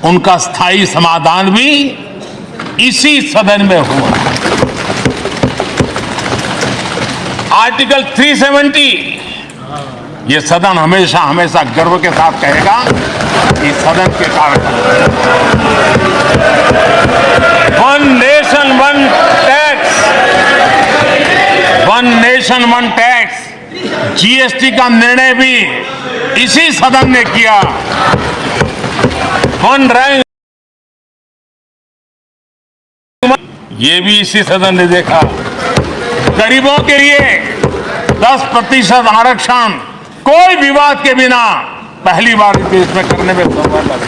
उनका स्थायी समाधान भी इसी सदन में हुआ। आर्टिकल 370 ये सदन हमेशा हमेशा गर्व के साथ कहेगा कि सदन के कारण one nation one tax, one nation one tax, GST का निर्णय भी इसी सदन ने किया। वन रैंक ये भी इसी सदन ने देखा। गरीबों के लिए 10% आरक्षण कोई विवाद के बिना पहली बार इस देश में करने में सफल लगा।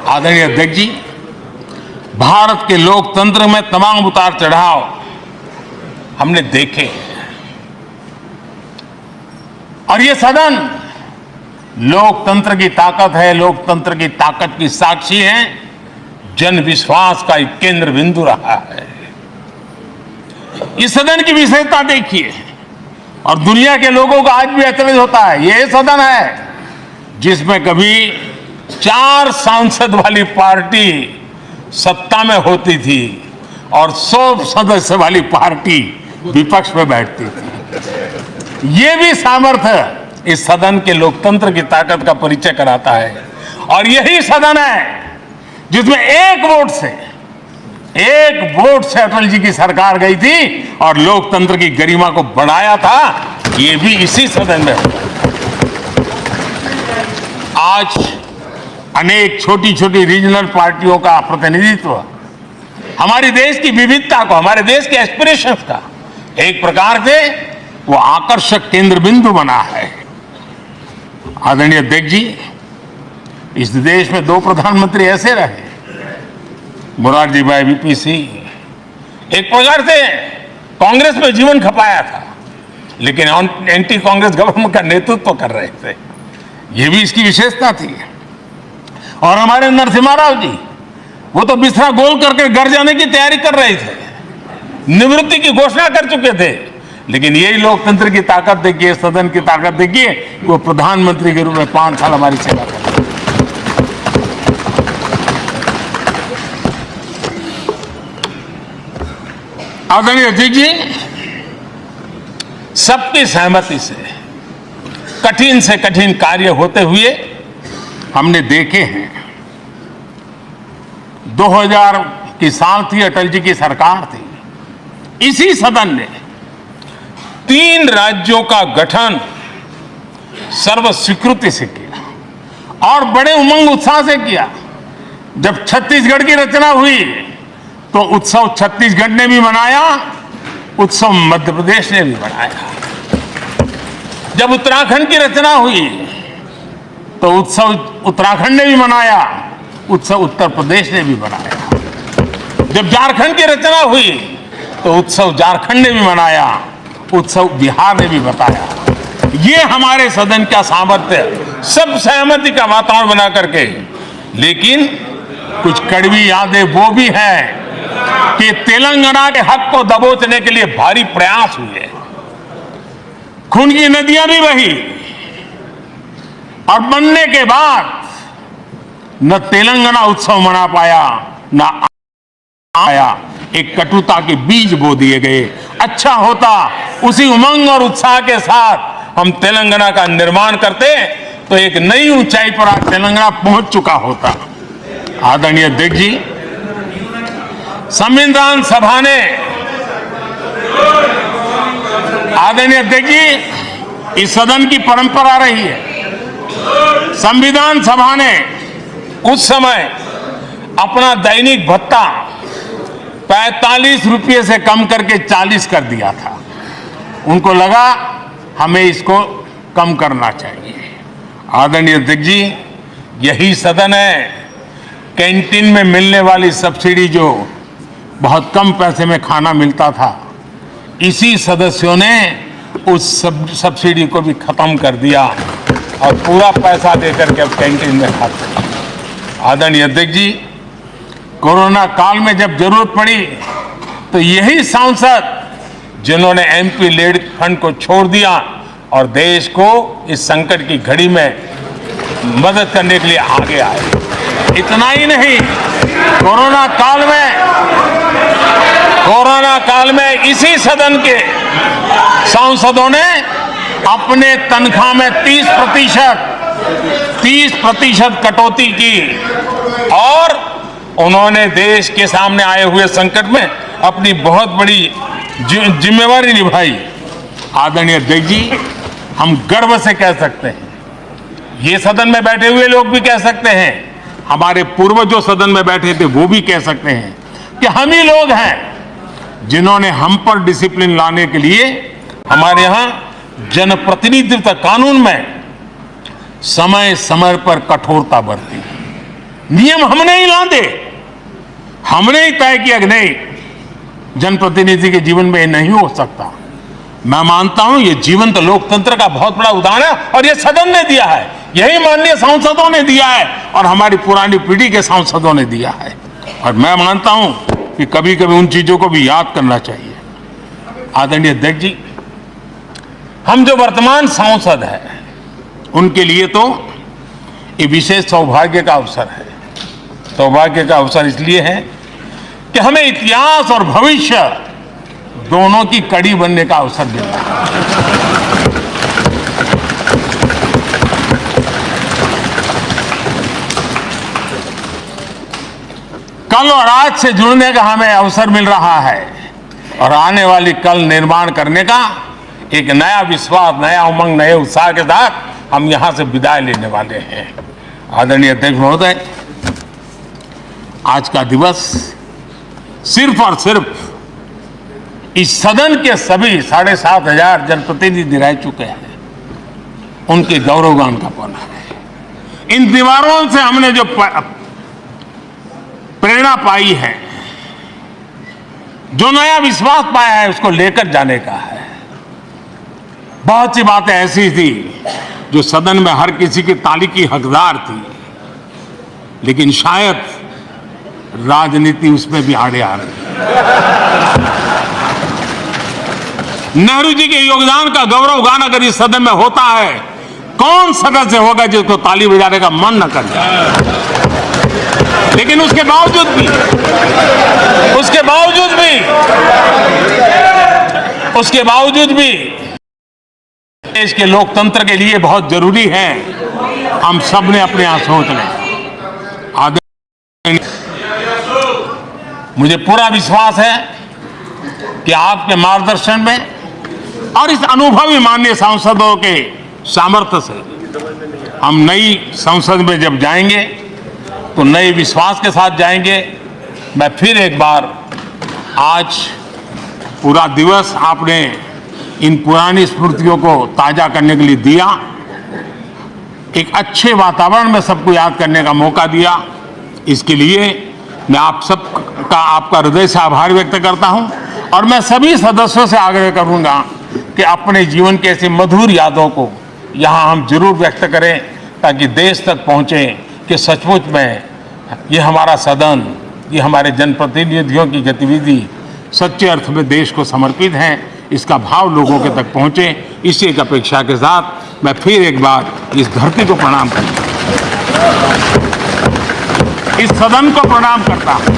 आदरणीय अध्यक्ष जी, भारत के लोकतंत्र में तमाम उतार चढ़ाव हमने देखे और ये सदन लोकतंत्र की ताकत है, लोकतंत्र की ताकत की साक्षी है, जन विश्वास का एक केंद्र बिंदु रहा है। इस सदन की विशेषता देखिए और दुनिया के लोगों को आज भी अचरज होता है। यह सदन है जिसमें कभी 4 सांसद वाली पार्टी सत्ता में होती थी और 100 सदस्य वाली पार्टी विपक्ष में बैठती थी। ये भी सामर्थ्य इस सदन के लोकतंत्र की ताकत का परिचय कराता है। और यही सदन है जिसमें एक वोट से अटल जी की सरकार गई थी और लोकतंत्र की गरिमा को बढ़ाया था। ये भी इसी सदन में हुआ। आज अनेक छोटी छोटी रीजनल पार्टियों का प्रतिनिधित्व हमारे देश की विविधता को, हमारे देश के एस्पिरेशंस का एक प्रकार से वो आकर्षक केंद्र बिंदु बना है। आदरणीय अध्यक्ष जी, इस देश में 2 प्रधानमंत्री ऐसे रहे, मोरारजी भाई वीपी सिंह एक प्रकार से कांग्रेस में जीवन खपाया था, लेकिन एंटी कांग्रेस गवर्नमेंट का नेतृत्व कर रहे थे। यह भी इसकी विशेषता थी। और हमारे नरसिम्हा राव जी, वो तो बिस्तरा गोल करके घर जाने की तैयारी कर रहे थे, निवृत्ति की घोषणा कर चुके थे, लेकिन यही लोकतंत्र की ताकत देखिए, सदन की ताकत देखिए, वो प्रधानमंत्री के रूप में 5 साल हमारी सेवा कर। आदरणीय अध्यक्ष जी, सबकी सहमति से कठिन कार्य होते हुए हमने देखे हैं। 2000 की साल थी, अटल जी की सरकार थी। इसी सदन ने 3 राज्यों का गठन सर्व स्वीकृति से किया और बड़े उमंग उत्साह से किया। जब छत्तीसगढ़ की रचना हुई तो उत्सव छत्तीसगढ़ ने भी मनाया, उत्सव मध्य प्रदेश ने भी मनाया। जब उत्तराखंड की रचना हुई तो उत्सव उत्तराखंड ने भी मनाया, उत्सव उत्तर प्रदेश ने भी मनाया। जब झारखंड की रचना हुई तो उत्सव झारखंड ने भी मनाया, उत्सव बिहार ने भी बताया। ये हमारे सदन का सामर्थ्य, सब सहमति का वातावरण बना करके। लेकिन कुछ कड़वी यादें वो भी हैं कि तेलंगाना के हक को दबोचने के लिए भारी प्रयास हुए, खून की नदियां भी बही और बनने के बाद न तेलंगाना उत्सव मना पाया न आया। एक कटुता के बीज बो दिए गए। अच्छा होता उसी उमंग और उत्साह के साथ हम तेलंगाना का निर्माण करते तो एक नई ऊंचाई पर आज तेलंगाना पहुंच चुका होता। आदरणीय अध्यक्ष जी, संविधान सभा ने, आदरणीय अध्यक्ष जी, इस सदन की परंपरा रही है। संविधान सभा ने उस समय अपना दैनिक भत्ता 45 रुपये से कम करके 40 कर दिया था। उनको लगा हमें इसको कम करना चाहिए। आदरणीय अध्यक्ष जी, यही सदन है कैंटीन में मिलने वाली सब्सिडी, जो बहुत कम पैसे में खाना मिलता था, इसी सदस्यों ने उस सब्सिडी को भी खत्म कर दिया और पूरा पैसा देकर के अब कैंटीन में खाते हैं। आदरणीय अध्यक्ष जी, कोरोना काल में जब जरूरत पड़ी तो यही सांसद जिन्होंने एमपी लेड फंड को छोड़ दिया और देश को इस संकट की घड़ी में मदद करने के लिए आगे आए। इतना ही नहीं, कोरोना काल में इसी सदन के सांसदों ने अपने तनख्वाह में 30% कटौती की और उन्होंने देश के सामने आए हुए संकट में अपनी बहुत बड़ी जिम्मेवारी निभाई। आदरणीय अध्यक्ष जी, हम गर्व से कह सकते हैं, ये सदन में बैठे हुए लोग भी कह सकते हैं, हमारे पूर्वज जो सदन में बैठे थे वो भी कह सकते हैं कि हम ही लोग हैं जिन्होंने हम पर डिसिप्लिन लाने के लिए हमारे यहां जनप्रतिनिधित्व कानून में समय समय पर कठोरता बरती। नियम हमने ही लादे, हमने ही तय किया कि नहीं, जनप्रतिनिधि के जीवन में ये नहीं हो सकता। मैं मानता हूं ये जीवंत लोकतंत्र का बहुत बड़ा उदाहरण है और ये सदन ने दिया है, यही माननीय सांसदों ने दिया है और हमारी पुरानी पीढ़ी के सांसदों ने दिया है। और मैं मानता हूं कि कभी कभी उन चीजों को भी याद करना चाहिए। आदरणीय अध्यक्ष जी, हम जो वर्तमान सांसद हैं उनके लिए तो ये विशेष सौभाग्य का अवसर है। सौभाग्य का अवसर इसलिए है कि हमें इतिहास और भविष्य दोनों की कड़ी बनने का अवसर मिलता है। कल और आज से जुड़ने का हमें अवसर मिल रहा है और आने वाली कल निर्माण करने का एक नया विश्वास, नया उमंग, नए उत्साह के साथ हम यहां से विदाई लेने वाले हैं। आदरणीय अध्यक्ष महोदय, आज का दिवस सिर्फ और सिर्फ इस सदन के सभी 7,500 जनप्रतिनिधि रह चुके हैं उनके गौरवगान का पल है। इन दीवारों से हमने जो प्रेरणा पाई है, जो नया विश्वास पाया है, उसको लेकर जाने का है। बहुत सी बातें ऐसी थी जो सदन में हर किसी की ताली की हकदार थी, लेकिन शायद राजनीति उसमें भी आड़े आ रही। नेहरू जी के योगदान का गौरवगान अगर इस सदन में होता है, कौन सदस्य होगा जिसको ताली बजाने का मन न कर जाए। लेकिन उसके बावजूद भी देश के लोकतंत्र के लिए बहुत जरूरी है हम सब ने अपने यहां सोच लें। मुझे पूरा विश्वास है कि आपके मार्गदर्शन में और इस अनुभवी माननीय सांसदों के सामर्थ्य से हम नई संसद में जब जाएंगे तो नए विश्वास के साथ जाएंगे। मैं फिर एक बार, आज पूरा दिवस आपने इन पुरानी स्मृतियों को ताजा करने के लिए दिया, एक अच्छे वातावरण में सबको याद करने का मौका दिया। इसके लिए मैं आप सबका, आपका हृदय से आभार व्यक्त करता हूं और मैं सभी सदस्यों से आग्रह करूंगा कि अपने जीवन की ऐसी मधुर यादों को यहां हम जरूर व्यक्त करें, ताकि देश तक पहुंचे कि सचमुच में ये हमारा सदन, ये हमारे जनप्रतिनिधियों की गतिविधि सच्चे अर्थ में देश को समर्पित है, इसका भाव लोगों के तक पहुंचे। इसी एक अपेक्षा के साथ मैं फिर एक बार इस धरती को प्रणाम करता हूं, इस सदन को प्रणाम करता हूं।